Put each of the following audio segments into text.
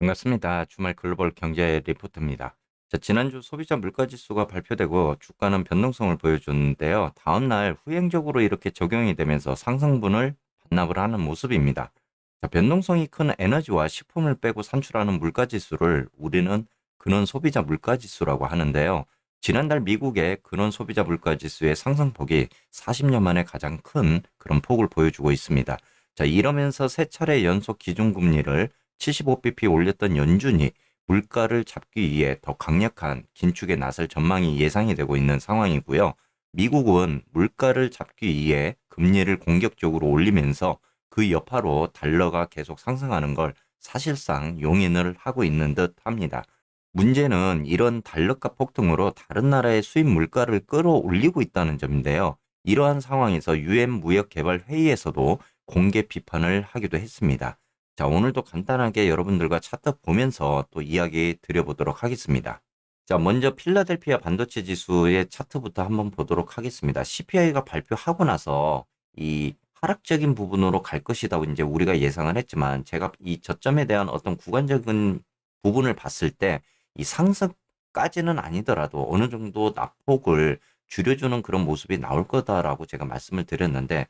반갑습니다. 주말 글로벌 경제 리포트입니다. 자, 지난주 소비자 물가 지수가 발표되고 주가는 변동성을 보여줬는데요. 다음 날 후행적으로 이렇게 적용이 되면서 상승분을 반납을 하는 모습입니다. 자, 변동성이 큰 에너지와 식품을 빼고 산출하는 물가 지수를 우리는 근원 소비자 물가 지수라고 하는데요. 지난달 미국의 근원 소비자 물가 지수의 상승폭이 40년 만에 가장 큰 그런 폭을 보여주고 있습니다. 자, 이러면서 세 차례 연속 기준금리를 75bp 올렸던 연준이 물가를 잡기 위해 더 강력한 긴축에 나설 전망이 예상이 되고 있는 상황이고요. 미국은 물가를 잡기 위해 금리를 공격적으로 올리면서 그 여파로 달러가 계속 상승하는 걸 사실상 용인을 하고 있는 듯 합니다. 문제는 이런 달러값 폭등으로 다른 나라의 수입 물가를 끌어올리고 있다는 점인데요. 이러한 상황에서 유엔 무역개발회의에서도 공개 비판을 하기도 했습니다. 자, 오늘도 간단하게 여러분들과 차트 보면서 또 이야기 드려보도록 하겠습니다. 자, 먼저 필라델피아 반도체 지수의 차트부터 한번 보도록 하겠습니다. CPI가 발표하고 나서 이 하락적인 부분으로 갈 것이라고 이제 우리가 예상을 했지만 제가 이 저점에 대한 어떤 구간적인 부분을 봤을 때 이 상승까지는 아니더라도 어느 정도 낙폭을 줄여주는 그런 모습이 나올 거다라고 제가 말씀을 드렸는데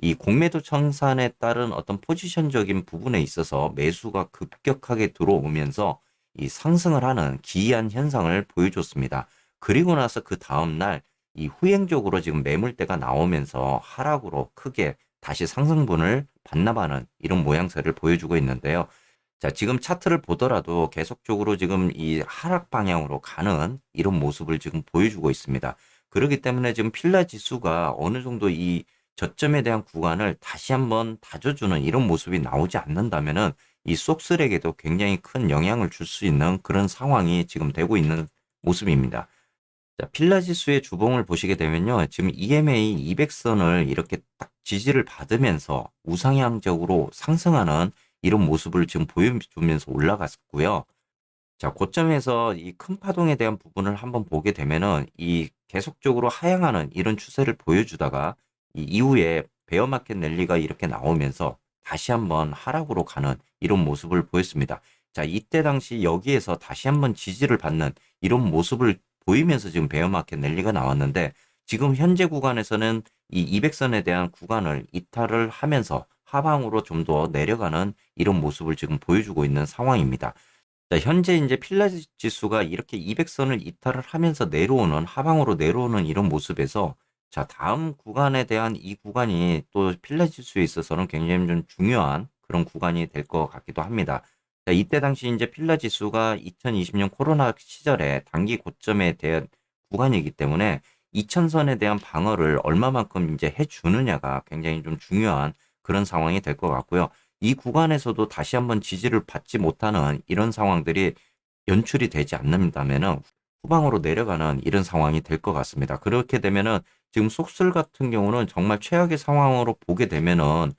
이 공매도 청산에 따른 어떤 포지션적인 부분에 있어서 매수가 급격하게 들어오면서 이 상승을 하는 기이한 현상을 보여줬습니다. 그리고 나서 그 다음날 이 후행적으로 지금 매물대가 나오면서 하락으로 크게 다시 상승분을 반납하는 이런 모양새를 보여주고 있는데요. 자, 지금 차트를 보더라도 계속적으로 지금 이 하락 방향으로 가는 이런 모습을 지금 보여주고 있습니다. 그렇기 때문에 지금 필라 지수가 어느 정도 이 저점에 대한 구간을 다시 한번 다져주는 이런 모습이 나오지 않는다면은 이 속슬에게도 굉장히 큰 영향을 줄 수 있는 그런 상황이 지금 되고 있는 모습입니다. 자, 필라 지수의 주봉을 보시게 되면요. 지금 EMA 200선을 이렇게 딱 지지를 받으면서 우상향적으로 상승하는 이런 모습을 지금 보여주면서 올라갔고요. 자, 고점에서 이 큰 파동에 대한 부분을 한번 보게 되면은 이 계속적으로 하향하는 이런 추세를 보여주다가 이 이후에 베어마켓 랠리가 이렇게 나오면서 다시 한번 하락으로 가는 이런 모습을 보였습니다. 자, 이때 당시 여기에서 다시 한번 지지를 받는 이런 모습을 보이면서 지금 베어마켓 랠리가 나왔는데 지금 현재 구간에서는 이 200선에 대한 구간을 이탈을 하면서 하방으로 좀 더 내려가는 이런 모습을 지금 보여주고 있는 상황입니다. 자, 현재 이제 필라 지수가 이렇게 200선을 이탈을 하면서 내려오는 하방으로 내려오는 이런 모습에서 자, 다음 구간에 대한 이 구간이 또 필라 지수에 있어서는 굉장히 좀 중요한 그런 구간이 될 것 같기도 합니다. 자, 이때 당시 이제 필라 지수가 2020년 코로나 시절에 단기 고점에 대한 구간이기 때문에 2000선에 대한 방어를 얼마만큼 이제 해주느냐가 굉장히 좀 중요한 그런 상황이 될 것 같고요. 이 구간에서도 다시 한번 지지를 받지 못하는 이런 상황들이 연출이 되지 않는다면은 후방으로 내려가는 이런 상황이 될 것 같습니다. 그렇게 되면은 지금 속슬 같은 경우는 정말 최악의 상황으로 보게 되면은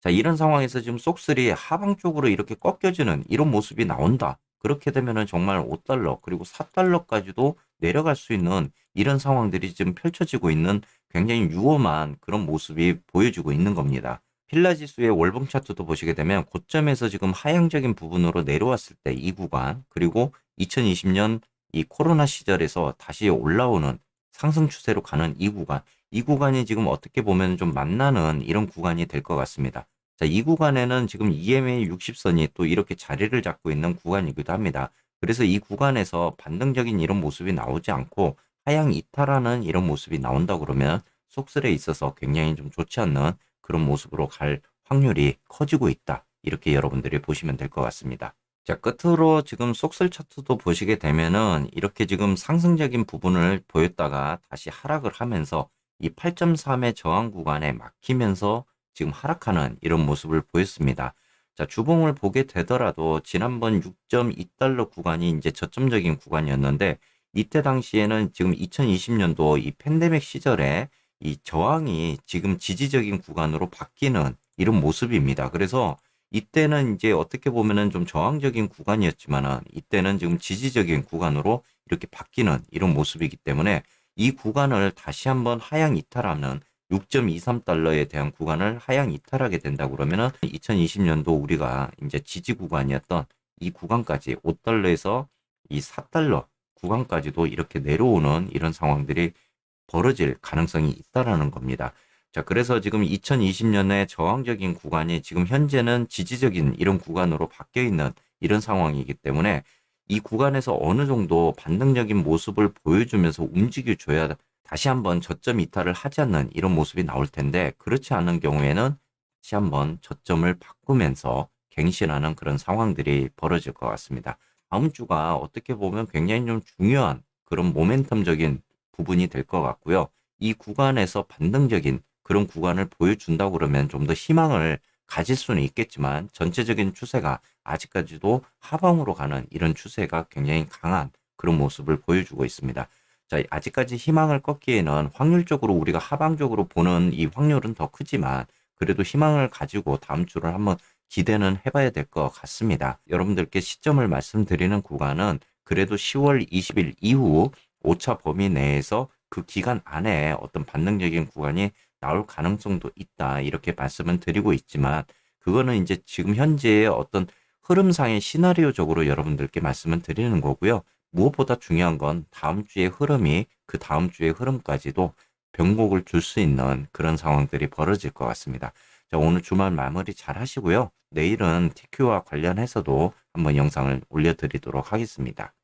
자, 이런 상황에서 지금 속슬이 하방 쪽으로 이렇게 꺾여지는 이런 모습이 나온다. 그렇게 되면은 정말 5달러 그리고 4달러까지도 내려갈 수 있는 이런 상황들이 지금 펼쳐지고 있는 굉장히 위험한 그런 모습이 보여지고 있는 겁니다. 필라 지수의 월봉 차트도 보시게 되면 고점에서 지금 하향적인 부분으로 내려왔을 때 이 구간 그리고 2020년 이 코로나 시절에서 다시 올라오는 상승 추세로 가는 이 구간이 지금 어떻게 보면 좀 만나는 이런 구간이 될 것 같습니다. 자, 이 구간에는 지금 EMA 60선이 또 이렇게 자리를 잡고 있는 구간이기도 합니다. 그래서 이 구간에서 반등적인 이런 모습이 나오지 않고 하향 이탈하는 이런 모습이 나온다 그러면 속슬에 있어서 굉장히 좀 좋지 않는 그런 모습으로 갈 확률이 커지고 있다. 이렇게 여러분들이 보시면 될 것 같습니다. 자, 끝으로 지금 속슬 차트도 보시게 되면은 이렇게 지금 상승적인 부분을 보였다가 다시 하락을 하면서 이 8.3의 저항 구간에 막히면서 지금 하락하는 이런 모습을 보였습니다. 자, 주봉을 보게 되더라도 지난번 6.2달러 구간이 이제 저점적인 구간이었는데 이때 당시에는 지금 2020년도 이 팬데믹 시절에 이 저항이 지금 지지적인 구간으로 바뀌는 이런 모습입니다. 그래서 이때는 이제 어떻게 보면은 좀 저항적인 구간이었지만은 이때는 지금 지지적인 구간으로 이렇게 바뀌는 이런 모습이기 때문에 이 구간을 다시 한번 하향 이탈하는 6.23달러에 대한 구간을 하향 이탈하게 된다 그러면은 2020년도 우리가 이제 지지 구간이었던 이 구간까지 5달러에서 이 4달러 구간까지도 이렇게 내려오는 이런 상황들이 벌어질 가능성이 있다라는 겁니다. 자, 그래서 지금 2020년에 저항적인 구간이 지금 현재는 지지적인 이런 구간으로 바뀌어 있는 이런 상황이기 때문에 이 구간에서 어느 정도 반등적인 모습을 보여주면서 움직여줘야 다시 한번 저점 이탈을 하지 않는 이런 모습이 나올 텐데, 그렇지 않은 경우에는 다시 한번 저점을 바꾸면서 갱신하는 그런 상황들이 벌어질 것 같습니다. 다음 주가 어떻게 보면 굉장히 좀 중요한 그런 모멘텀적인 부분이 될 것 같고요. 이 구간에서 반등적인 그런 구간을 보여준다고 그러면 좀 더 희망을 가질 수는 있겠지만, 전체적인 추세가 아직까지도 하방으로 가는 이런 추세가 굉장히 강한 그런 모습을 보여주고 있습니다. 자, 아직까지 희망을 꺾기에는 확률적으로 우리가 하방적으로 보는 이 확률은 더 크지만, 그래도 희망을 가지고 다음 주를 한번 기대는 해봐야 될 것 같습니다. 여러분들께 시점을 말씀드리는 구간은 그래도 10월 20일 이후 오차 범위 내에서 그 기간 안에 어떤 반등적인 구간이 나올 가능성도 있다, 이렇게 말씀을 드리고 있지만, 그거는 이제 지금 현재의 어떤 흐름상의 시나리오적으로 여러분들께 말씀을 드리는 거고요. 무엇보다 중요한 건 다음 주의 흐름이 그 다음 주의 흐름까지도 변곡을 줄 수 있는 그런 상황들이 벌어질 것 같습니다. 자, 오늘 주말 마무리 잘 하시고요. 내일은 TQ와 관련해서도 한번 영상을 올려드리도록 하겠습니다.